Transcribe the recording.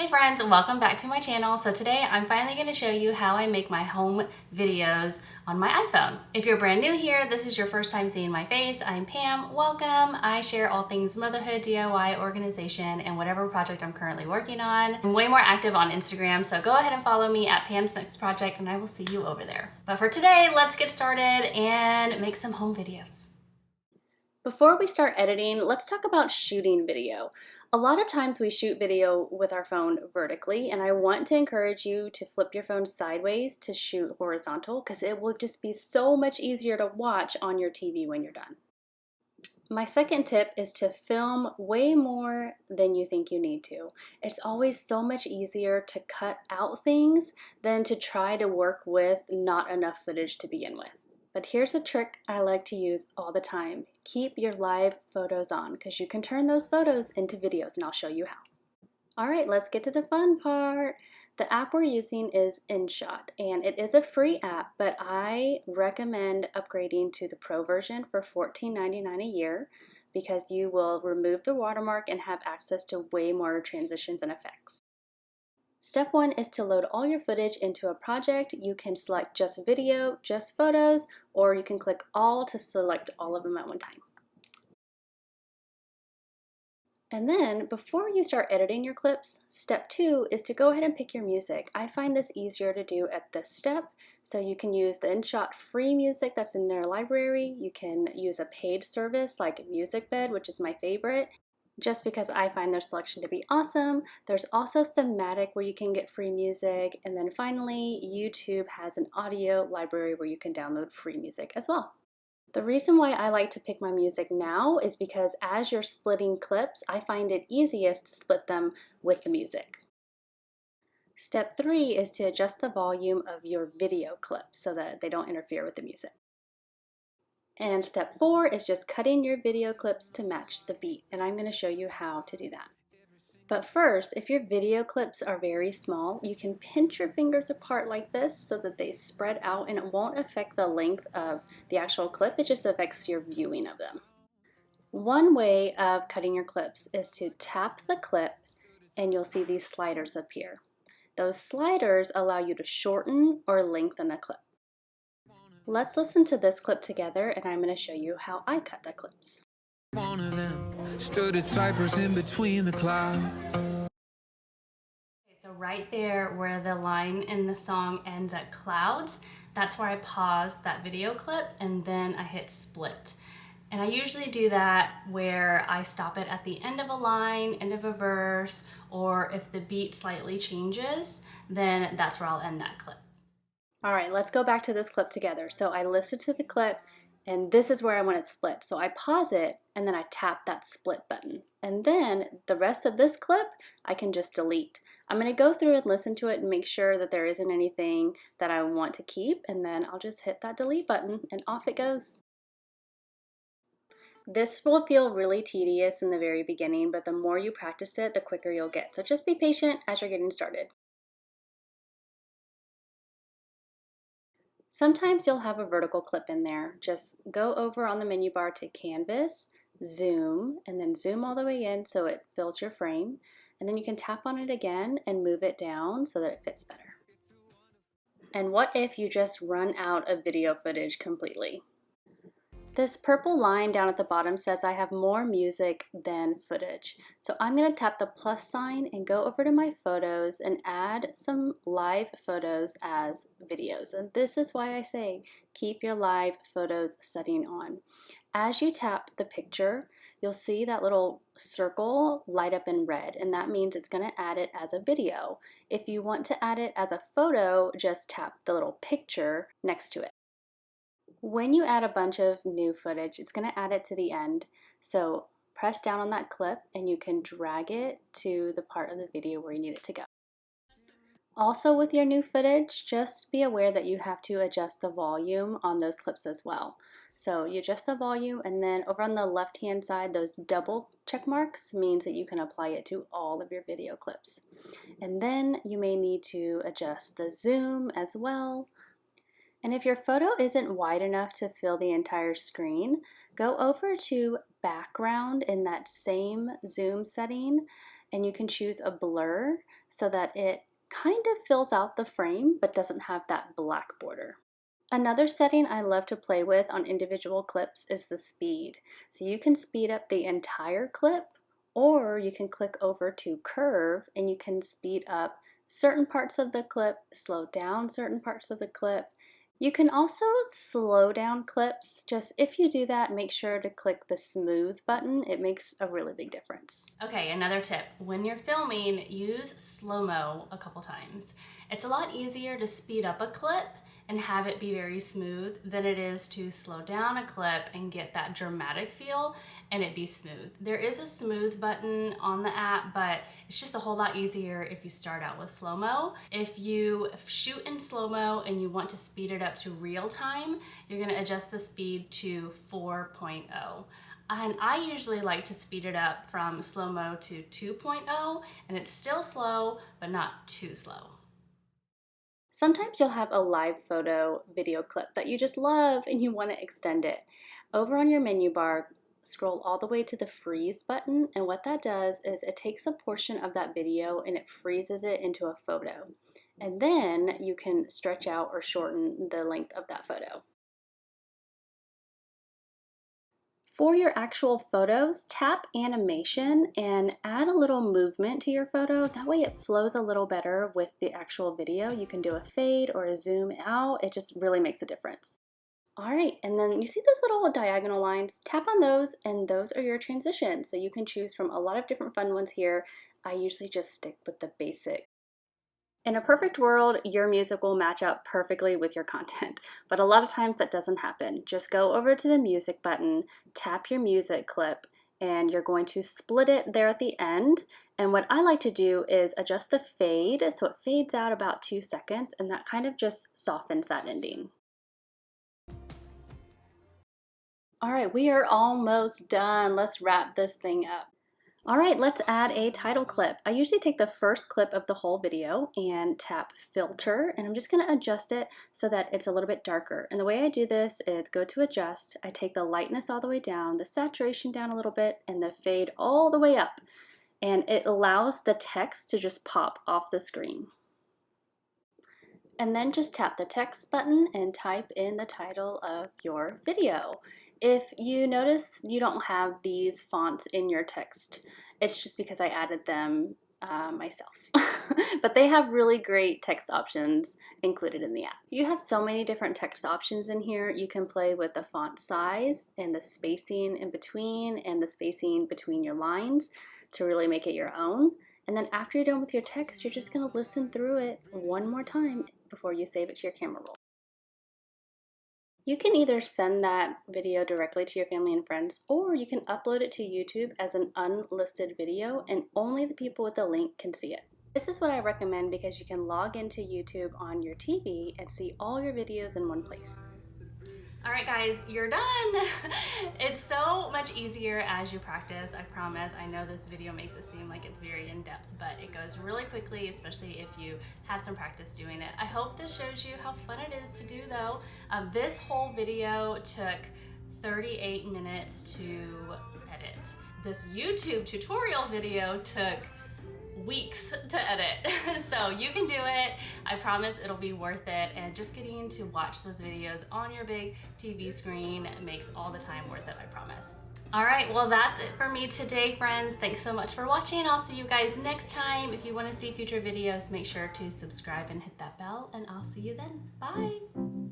Hey friends, welcome back to my channel. So today I'm finally going to show you how I make my home videos on my iPhone. If you're brand new here, this is your first time seeing my face, I'm Pam. Welcome. I share all things motherhood, DIY, organization, and whatever project I'm currently working on. I'm way more active on Instagram, so go ahead and follow me at Pam's Next Project and I will see you over there. But for today, let's get started and make some home videos. Before we start editing, let's talk about shooting video. A lot of times we shoot video with our phone vertically, and I want to encourage you to flip your phone sideways to shoot horizontal because it will just be so much easier to watch on your TV when you're done. My second tip is to film way more than you think you need to. It's always so much easier to cut out things than to try to work with not enough footage to begin with. But here's a trick I like to use all the time. Keep your live photos on because you can turn those photos into videos, and I'll show you how. All right, let's get to the fun part. The app we're using is InShot, and it is a free app, but I recommend upgrading to the Pro version for $14.99 a year because you will remove the watermark and have access to way more transitions and effects. Step 1 is to load all your footage into a project. You can select just video, just photos, or you can click all to select all of them at one time. And then before you start editing your clips, step 2 is to go ahead and pick your music. I find this easier to do at this step. So you can use the InShot free music that's in their library. You can use a paid service like MusicBed, which is my favorite, just because I find their selection to be awesome. There's also Thematic where you can get free music. And then finally, YouTube has an audio library where you can download free music as well. The reason why I like to pick my music now is because as you're splitting clips, I find it easiest to split them with the music. Step 3 is to adjust the volume of your video clips so that they don't interfere with the music. And step 4 is just cutting your video clips to match the beat, and I'm going to show you how to do that. But first, if your video clips are very small, you can pinch your fingers apart like this so that they spread out and it won't affect the length of the actual clip, it just affects your viewing of them. One way of cutting your clips is to tap the clip and you'll see these sliders appear. Those sliders allow you to shorten or lengthen a clip. Let's listen to this clip together and I'm going to show you how I cut the clips. One of them stood at Cypress in between the clouds. Okay, so right there where the line in the song ends at clouds, that's where I pause that video clip and then I hit split. And I usually do that where I stop it at the end of a line, end of a verse, or if the beat slightly changes, then that's where I'll end that clip. All right, let's go back to this clip together. So I listened to the clip and this is where I want it split. So I pause it and then I tap that split button. And then the rest of this clip, I can just delete. I'm gonna go through and listen to it and make sure that there isn't anything that I want to keep. And then I'll just hit that delete button and off it goes. This will feel really tedious in the very beginning, but the more you practice it, the quicker you'll get. So just be patient as you're getting started. Sometimes you'll have a vertical clip in there. Just go over on the menu bar to Canvas, zoom, and then zoom all the way in so it fills your frame. And then you can tap on it again and move it down so that it fits better. And what if you just run out of video footage completely? This purple line down at the bottom says I have more music than footage. So I'm going to tap the plus sign and go over to my photos and add some live photos as videos. And this is why I say keep your live photos setting on. As you tap the picture, you'll see that little circle light up in red, and that means it's going to add it as a video. If you want to add it as a photo, just tap the little picture next to it. When you add a bunch of new footage, it's going to add it to the end. So press down on that clip and you can drag it to the part of the video where you need it to go. Also with your new footage, just be aware that you have to adjust the volume on those clips as well. So you adjust the volume and then over on the left hand side, those double check marks means that you can apply it to all of your video clips. And then you may need to adjust the zoom as well. And if your photo isn't wide enough to fill the entire screen, go over to background in that same zoom setting and you can choose a blur so that it kind of fills out the frame but doesn't have that black border. Another setting I love to play with on individual clips is the speed. So you can speed up the entire clip, or you can click over to curve and you can speed up certain parts of the clip, slow down certain parts of the clip. You can also slow down clips. Just if you do that, make sure to click the smooth button. It makes a really big difference. Okay, another tip. When you're filming, use Slo-Mo a couple times. It's a lot easier to speed up a clip and have it be very smooth than it is to slow down a clip and get that dramatic feel and it be smooth. There is a smooth button on the app, but it's just a whole lot easier if you start out with Slo-Mo. If you shoot in Slo-Mo and you want to speed it up to real time, you're gonna adjust the speed to 4.0. And I usually like to speed it up from Slo-Mo to 2.0, and it's still slow, but not too slow. Sometimes you'll have a live photo video clip that you just love and you want to extend it. Over on your menu bar, scroll all the way to the freeze button, and what that does is it takes a portion of that video and it freezes it into a photo. And then you can stretch out or shorten the length of that photo. For your actual photos, tap animation and add a little movement to your photo. That way it flows a little better with the actual video. You can do a fade or a zoom out. It just really makes a difference. All right, and then you see those little diagonal lines? Tap on those and those are your transitions. So you can choose from a lot of different fun ones here. I usually just stick with the basic. In a perfect world, your music will match up perfectly with your content, but a lot of times that doesn't happen. Just go over to the music button, tap your music clip, and you're going to split it there at the end. And what I like to do is adjust the fade so it fades out about 2 seconds, and that kind of just softens that ending. All right, we are almost done. Let's wrap this thing up. All right, let's add a title clip. I usually take the first clip of the whole video and tap filter, and I'm just gonna adjust it so that it's a little bit darker. And the way I do this is go to adjust, I take the lightness all the way down, the saturation down a little bit, and the fade all the way up. And it allows the text to just pop off the screen. And then just tap the text button and type in the title of your video. If you notice you don't have these fonts in your text, it's just because I added them myself. But they have really great text options included in the app. You have so many different text options in here. You can play with the font size and the spacing in between and the spacing between your lines to really make it your own. And then after you're done with your text, you're just gonna listen through it one more time before you save it to your camera roll. You can either send that video directly to your family and friends, or you can upload it to YouTube as an unlisted video and only the people with the link can see it. This is what I recommend because you can log into YouTube on your TV and see all your videos in one place. All right, guys, you're done. It's so much easier as you practice, I promise. I know this video makes it seem like it's very in-depth, but it goes really quickly, especially if you have some practice doing it. I hope this shows you how fun it is to do, though. This whole video took 38 minutes to edit. This YouTube tutorial video took weeks to edit. So you can do it. I promise it'll be worth it, and just getting to watch those videos on your big TV screen makes all the time worth it, I promise. All right, well, that's it for me today, friends. Thanks so much for watching. I'll see you guys next time. If you want to see future videos, make sure to subscribe and hit that bell, and I'll see you then. Bye.